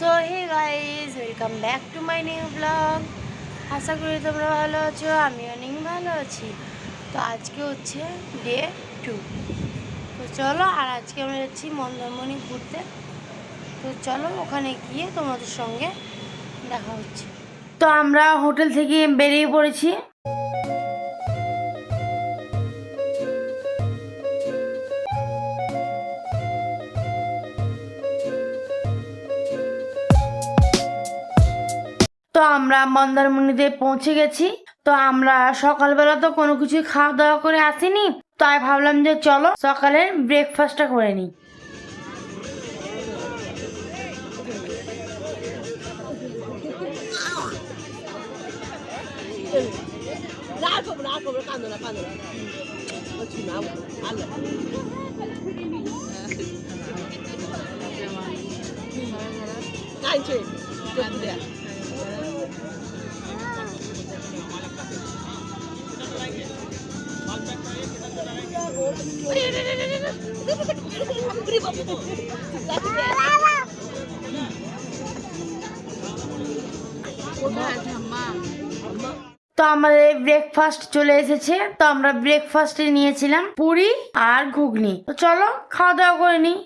So hey guys, welcome back to my new blog. আশা করি তোমরা ভালো আছো, আমি অনেক ভালো আছি। তো আজকে হচ্ছে ডে 2। তো চলো, আর আজকে আমরা যাচ্ছি মন্দারমণি ঘুরতে। তো চলো ওখানে গিয়ে তোমাদের সঙ্গে দেখা হচ্ছে। তো আমরা হোটেল থেকে বেরিয়ে পড়েছি। তো আমরা মন্দারমণিতে পৌঁছে গেছি। তো আমরা সকালবেলা তো কোনো কিছু খাওয়া দাওয়া করে আসিনি, তাই ভাবলাম যে চলো সকালের ব্রেকফাস্টটা করে নিই। তো আমাদের ব্রেকফাস্ট চলে এসেছে। তো আমরা ব্রেকফাস্টে নিয়েছিলাম পুরি আর ঘুগনি। তো চলো খাওয়া দাওয়া করে নিই।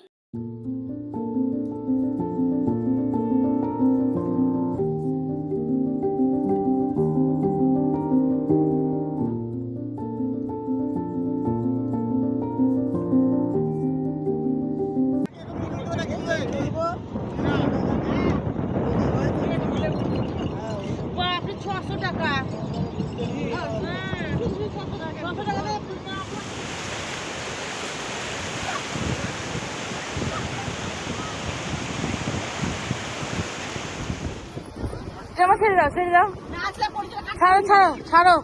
ছেড়ে দাও, ছেড়ে দাও, ছাড়ো ছাড়ো ছাড়ো।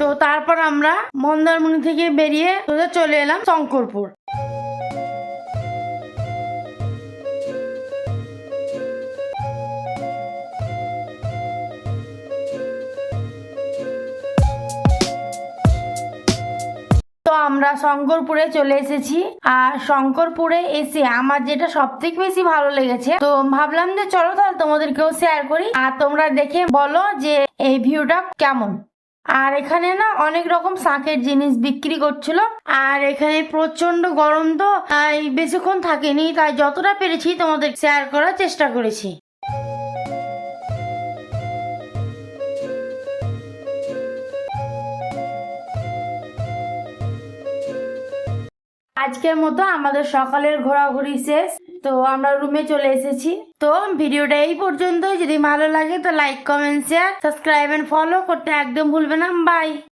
তো তারপর আমরা মন্দারমণি থেকে বেরিয়ে চলে এলাম শঙ্করপুর। তো আমরা শঙ্করপুরে চলে এসেছি। আর শঙ্করপুরে এসে আমার যেটা সব থেকে বেশি ভালো লেগেছে, তো ভাবলাম যে চলো তাহলে তোমাদেরকেও শেয়ার করি, আর তোমরা দেখে বলো যে এই ভিউটা কেমন। আর এখানে না অনেক রকম শাঁখের জিনিস বিক্রি করছিল। আর এখানে প্রচন্ড গরম, তো তাই বেশিক্ষণ থাকেনি, তাই যতটা পেরেছি তোমাদের শেয়ার করার চেষ্টা করেছি। আজকের মতো আমাদের সকালের ঘোরাঘুরি শেষ। তো আমরা রুমে চলে এসেছি। তো ভিডিওটা এই পর্যন্ত। যদি ভালো লাগে তো like, comment, share, subscribe and follow করতে একদম ভুলবে না। বাই।